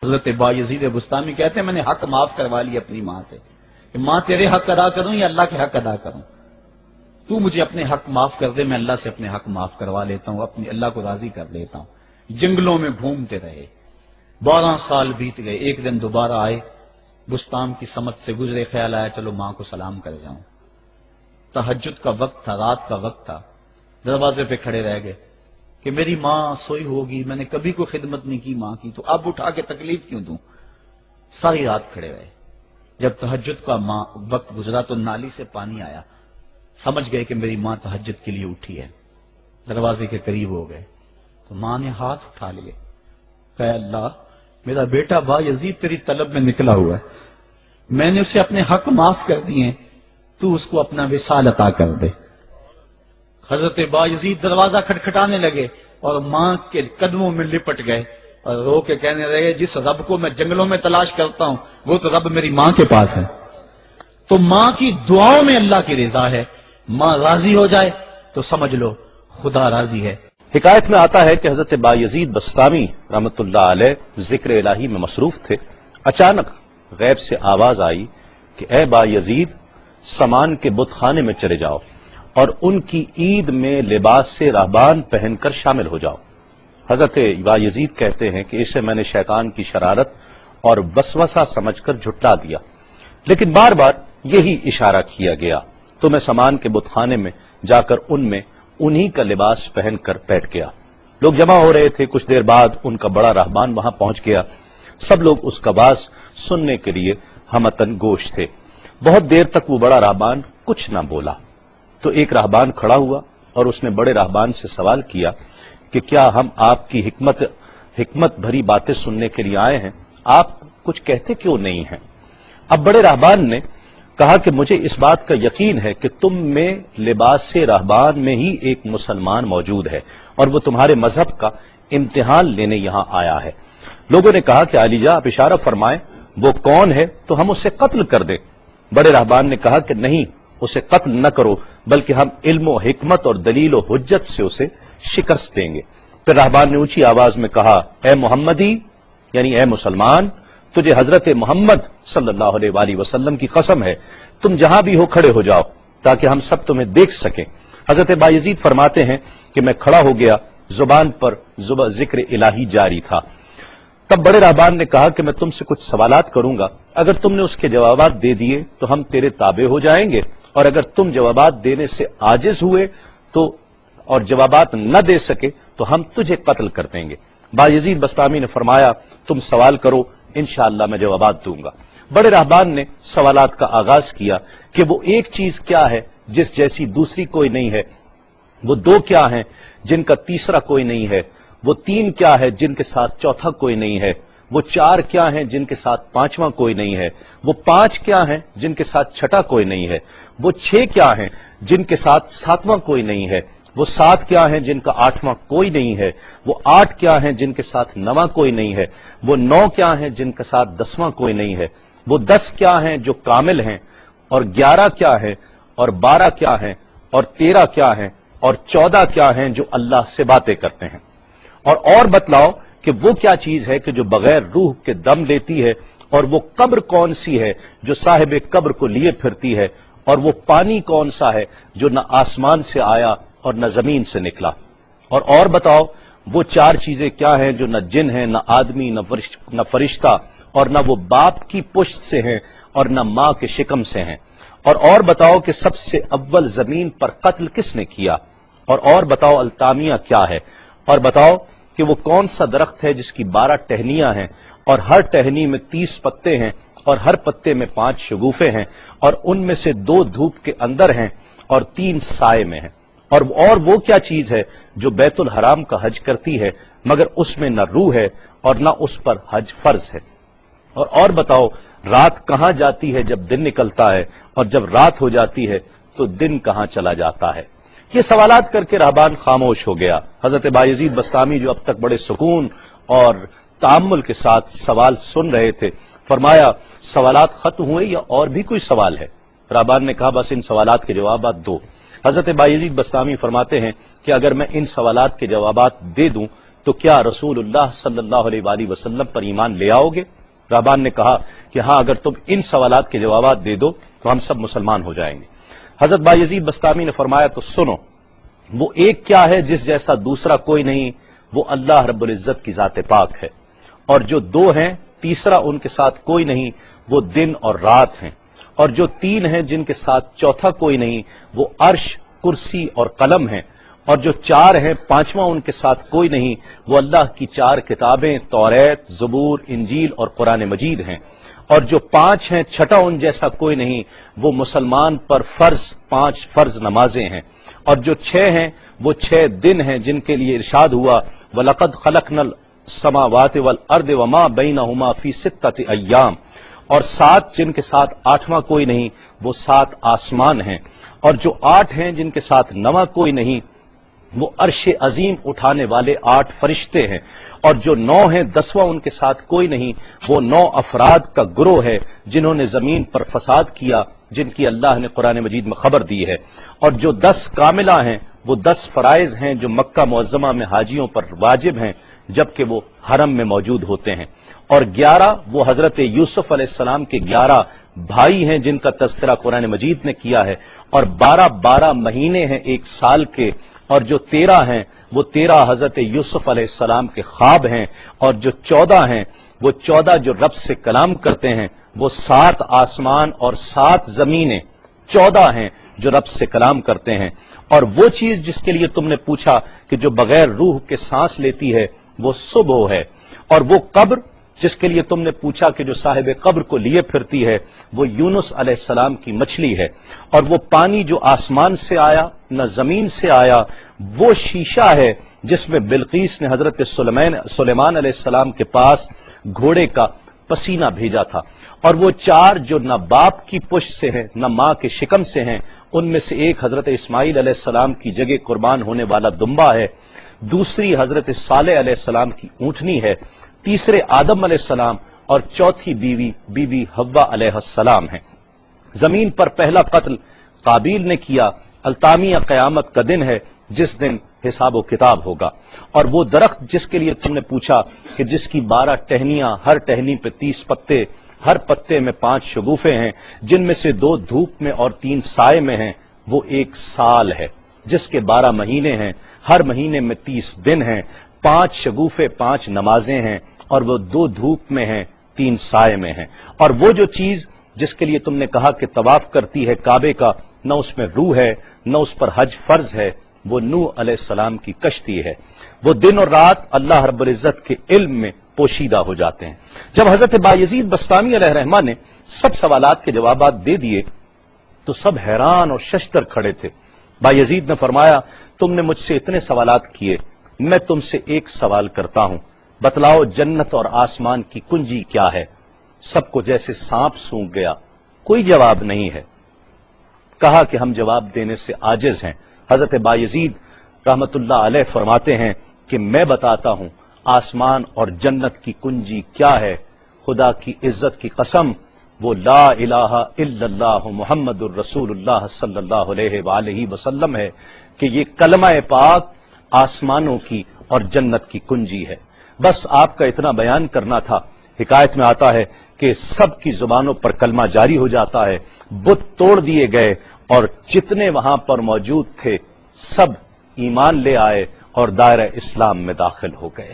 حضرت بایزید بستامی کہتے ہیں میں نے حق معاف کروا لیا اپنی ماں سے کہ ماں تیرے حق ادا کروں یا اللہ کے حق ادا کروں، تو مجھے اپنے حق معاف کر دے، میں اللہ سے اپنے حق معاف کروا لیتا ہوں، اپنی اللہ کو راضی کر لیتا ہوں۔ جنگلوں میں گھومتے رہے، 12 سال بیت گئے، ایک دن دوبارہ آئے، بستان کی سمت سے گزرے، خیال آیا چلو ماں کو سلام کر جاؤں۔ تہجد کا وقت تھا، رات کا وقت تھا، دروازے پہ کھڑے رہ گئے کہ میری ماں سوئی ہوگی، میں نے کبھی کوئی خدمت نہیں کی ماں کی، تو اب اٹھا کے تکلیف کیوں دوں؟ ساری رات کھڑے رہے۔ جب تہجد کا وقت گزرا تو نالی سے پانی آیا، سمجھ گئے کہ میری ماں تہجد کے لیے اٹھی ہے، دروازے کے قریب ہو گئے تو ماں نے ہاتھ اٹھا لیے، کہ اللہ میرا بیٹا بایزید تیری طلب میں نکلا ہوا ہے، میں نے اسے اپنے حق معاف کر دیے ہیں، تو اس کو اپنا وصال عطا کر دے۔ حضرت بایزید دروازہ کھٹکھٹانے لگے اور ماں کے قدموں میں لپٹ گئے اور رو کے کہنے لگے جس رب کو میں جنگلوں میں تلاش کرتا ہوں وہ تو رب میری ماں کے پاس ہے۔ تو ماں کی دعاؤں میں اللہ کی رضا ہے، ماں راضی ہو جائے تو سمجھ لو خدا راضی ہے۔ حکایت میں آتا ہے کہ حضرت بایزید بستامی رحمۃ اللہ علیہ ذکر الہی میں مصروف تھے، اچانک غیب سے آواز آئی کہ اے بایزید سامان کے بت خانے میں چلے جاؤ اور ان کی عید میں لباس سے راہبان پہن کر شامل ہو جاؤ۔ حضرت بایزید کہتے ہیں کہ اسے میں نے شیطان کی شرارت اور وسوسہ سمجھ کر جھٹلا دیا، لیکن بار بار یہی اشارہ کیا گیا، تو میں سامان کے بت خانے میں جا کر ان میں انہی کا لباس پہن کر بیٹھ گیا۔ لوگ جمع ہو رہے تھے، کچھ دیر بعد ان کا بڑا راہبان وہاں پہنچ گیا، سب لوگ اس کا باز سننے کے لیے ہمتن گوش تھے۔ بہت دیر تک وہ بڑا راہبان کچھ نہ بولا، تو ایک راہبان کھڑا ہوا اور اس نے بڑے راہبان سے سوال کیا کہ کیا ہم آپ کی حکمت بھری باتیں سننے کے لیے آئے ہیں، آپ کچھ کہتے کیوں نہیں ہیں؟ اب بڑے راہبان نے کہا کہ مجھے اس بات کا یقین ہے کہ تم میں لباس سے راہبان میں ہی ایک مسلمان موجود ہے اور وہ تمہارے مذہب کا امتحان لینے یہاں آیا ہے۔ لوگوں نے کہا کہ علی جا آپ اشارہ فرمائیں، وہ کون ہے تو ہم اسے قتل کر دیں۔ بڑے راہبان نے کہا کہ نہیں، اسے قتل نہ کرو، بلکہ ہم علم و حکمت اور دلیل و حجت سے اسے شکست دیں گے۔ پھر راہبان نے اونچی آواز میں کہا اے محمدی، یعنی اے مسلمان، تجھے حضرت محمد صلی اللہ علیہ وآلہ وسلم کی قسم ہے، تم جہاں بھی ہو کھڑے ہو جاؤ تاکہ ہم سب تمہیں دیکھ سکیں۔ حضرت بایزید فرماتے ہیں کہ میں کھڑا ہو گیا، زبان پر ذکر الہی جاری تھا۔ تب بڑے راہبان نے کہا کہ میں تم سے کچھ سوالات کروں گا، اگر تم نے اس کے جوابات دے دیے تو ہم تیرے تابع ہو جائیں گے، اور اگر تم جوابات دینے سے عاجز ہوئے تو اور جوابات نہ دے سکے تو ہم تجھے قتل کر دیں گے۔ بایزید بستامی نے فرمایا تم سوال کرو، انشاءاللہ میں جوابات دوں گا۔ بڑے راہبان نے سوالات کا آغاز کیا کہ وہ ایک چیز کیا ہے جس جیسی دوسری کوئی نہیں ہے، وہ 2 کیا ہیں جن کا تیسرا کوئی نہیں ہے، وہ 3 کیا ہے جن کے ساتھ چوتھا کوئی نہیں ہے، وہ 4 کیا ہیں جن کے ساتھ 5واں کوئی نہیں ہے، وہ 5 کیا ہیں جن کے ساتھ 6واں کوئی نہیں ہے، وہ 6 کیا ہیں جن کے ساتھ 7واں کوئی نہیں ہے، وہ 7 کیا ہیں جن کا 8واں کوئی نہیں ہے، وہ 8 کیا ہیں جن کے ساتھ 9واں کوئی نہیں ہے، وہ 9 کیا ہیں جن کے ساتھ 10واں کوئی نہیں ہے، وہ 10 کیا ہیں جو کامل ہیں، اور 11 کیا ہیں، اور 12 کیا ہیں، اور 13 کیا ہیں، اور 14 کیا ہیں جو اللہ سے باتیں کرتے ہیں۔ اور بتلاؤ کہ وہ کیا چیز ہے کہ جو بغیر روح کے دم لیتی ہے، اور وہ قبر کون سی ہے جو صاحب قبر کو لیے پھرتی ہے، اور وہ پانی کون سا ہے جو نہ آسمان سے آیا اور نہ زمین سے نکلا۔ اور بتاؤ وہ 4 چیزیں کیا ہیں جو نہ جن ہیں، نہ آدمی، نہ فرشتہ، اور نہ وہ باپ کی پشت سے ہیں اور نہ ماں کے شکم سے ہیں۔ اور بتاؤ کہ سب سے اول زمین پر قتل کس نے کیا، اور بتاؤ التامیہ کیا ہے، اور بتاؤ کہ وہ کون سا درخت ہے جس کی 12 ٹہنیاں ہیں اور ہر ٹہنی میں 30 پتے ہیں اور ہر پتے میں 5 شگوفے ہیں، اور ان میں سے 2 دھوپ کے اندر ہیں اور 3 سائے میں ہیں۔ اور وہ کیا چیز ہے جو بیت الحرام کا حج کرتی ہے مگر اس میں نہ روح ہے اور نہ اس پر حج فرض ہے۔ اور بتاؤ رات کہاں جاتی ہے جب دن نکلتا ہے، اور جب رات ہو جاتی ہے تو دن کہاں چلا جاتا ہے۔ یہ سوالات کر کے راہبان خاموش ہو گیا۔ حضرت بایزید بستامی جو اب تک بڑے سکون اور تأمل کے ساتھ سوال سن رہے تھے، فرمایا سوالات ختم ہوئے یا اور بھی کوئی سوال ہے؟ راہبان نے کہا بس ان سوالات کے جوابات دو۔ حضرت بایزید بستامی فرماتے ہیں کہ اگر میں ان سوالات کے جوابات دے دوں تو کیا رسول اللہ صلی اللہ علیہ وآلہ وسلم پر ایمان لے آؤ گے؟ رہبان نے کہا کہ ہاں، اگر تم ان سوالات کے جوابات دے دو تو ہم سب مسلمان ہو جائیں گے۔ حضرت بایزید بسطامی نے فرمایا تو سنو، وہ ایک کیا ہے جس جیسا دوسرا کوئی نہیں، وہ اللہ رب العزت کی ذات پاک ہے، اور جو دو ہیں تیسرا ان کے ساتھ کوئی نہیں، وہ دن اور رات ہیں، اور جو تین ہیں جن کے ساتھ چوتھا کوئی نہیں، وہ عرش، کرسی اور قلم ہیں، اور جو چار ہیں پانچواں ان کے ساتھ کوئی نہیں، وہ اللہ کی چار کتابیں توریت، زبور، انجیل اور قرآن مجید ہیں، اور جو پانچ ہیں چھٹا ان جیسا کوئی نہیں، وہ مسلمان پر فرض 5 فرض نمازیں ہیں، اور جو 6 ہیں وہ 6 دن ہیں جن کے لیے ارشاد ہوا وَلَقَدْ خَلَقْنَا السَّمَاوَاتِ وَالْأَرْضَ وَمَا بَيْنَهُمَا فِي 6 أَيَّامٍ، اور 7 جن کے ساتھ 8واں کوئی نہیں، وہ 7 آسمان ہیں، اور جو 8 ہیں جن کے ساتھ 9واں کوئی نہیں، وہ عرش عظیم اٹھانے والے 8 فرشتے ہیں، اور جو 9 ہیں 10واں ان کے ساتھ کوئی نہیں، وہ 9 افراد کا گروہ ہے جنہوں نے زمین پر فساد کیا، جن کی اللہ نے قرآن مجید میں خبر دی ہے، اور جو 10 کاملہ ہیں وہ 10 فرائض ہیں جو مکہ معظمہ میں حاجیوں پر واجب ہیں جبکہ وہ حرم میں موجود ہوتے ہیں، اور 11 وہ حضرت یوسف علیہ السلام کے 11 بھائی ہیں جن کا تذکرہ قرآن مجید نے کیا ہے، اور 12 مہینے ہیں 1 سال کے، اور جو 13 ہیں وہ 13 حضرت یوسف علیہ السلام کے خواب ہیں، اور جو 14 ہیں وہ 14 جو رب سے کلام کرتے ہیں، وہ 7 آسمان اور 7 زمینیں 14 ہیں جو رب سے کلام کرتے ہیں، اور وہ چیز جس کے لیے تم نے پوچھا کہ جو بغیر روح کے سانس لیتی ہے وہ صبح ہے، اور وہ قبر جس کے لیے تم نے پوچھا کہ جو صاحب قبر کو لیے پھرتی ہے وہ یونس علیہ السلام کی مچھلی ہے، اور وہ پانی جو آسمان سے آیا نہ زمین سے آیا وہ شیشہ ہے جس میں بلقیس نے حضرت سلیمان علیہ السلام کے پاس گھوڑے کا پسینہ بھیجا تھا، اور وہ 4 جو نہ باپ کی پشت سے ہیں نہ ماں کے شکم سے ہیں، ان میں سے ایک حضرت اسماعیل علیہ السلام کی جگہ قربان ہونے والا دمبا ہے، دوسری حضرت صالح علیہ السلام کی اونٹنی ہے، تیسرے آدم علیہ السلام، اور چوتھی بی بی حوا علیہ السلام ہیں۔ زمین پر پہلا قتل قابیل نے کیا، التامیہ قیامت کا دن ہے جس دن حساب و کتاب ہوگا، اور وہ درخت جس کے لیے تم نے پوچھا کہ جس کی 12 ٹہنیاں، ہر ٹہنی پہ 30 پتے، ہر پتے میں 5 شگوفے ہیں جن میں سے 2 دھوپ میں اور 3 سائے میں ہیں، وہ 1 سال ہے جس کے 12 مہینے ہیں، ہر مہینے میں 30 دن ہیں، 5 شگوفے 5 نمازیں ہیں، اور وہ 2 دھوپ میں ہیں 3 سائے میں ہیں، اور وہ جو چیز جس کے لیے تم نے کہا کہ طواف کرتی ہے کعبے کا، نہ اس میں روح ہے نہ اس پر حج فرض ہے، وہ نوح علیہ السلام کی کشتی ہے، وہ دن اور رات اللہ رب العزت کے علم میں پوشیدہ ہو جاتے ہیں۔ جب حضرت بایزید بسطامی علیہ الرحمہ نے سب سوالات کے جوابات دے دیے تو سب حیران اور ششدر کھڑے تھے۔ بایزید نے فرمایا تم نے مجھ سے اتنے سوالات کیے، میں تم سے ایک سوال کرتا ہوں، بتلاؤ جنت اور آسمان کی کنجی کیا ہے؟ سب کو جیسے سانپ سونگ گیا، کوئی جواب نہیں ہے۔ کہا کہ ہم جواب دینے سے عاجز ہیں۔ حضرت بایزید رحمت اللہ علیہ فرماتے ہیں کہ میں بتاتا ہوں آسمان اور جنت کی کنجی کیا ہے، خدا کی عزت کی قسم وہ لا الہ الا اللہ محمد الرسول اللہ صلی اللہ علیہ وآلہ وسلم ہے کہ یہ کلمہ پاک آسمانوں کی اور جنت کی کنجی ہے۔ بس آپ کا اتنا بیان کرنا تھا۔ حکایت میں آتا ہے کہ سب کی زبانوں پر کلمہ جاری ہو جاتا ہے، بت توڑ دیے گئے، اور جتنے وہاں پر موجود تھے سب ایمان لے آئے اور دائرہ اسلام میں داخل ہو گئے۔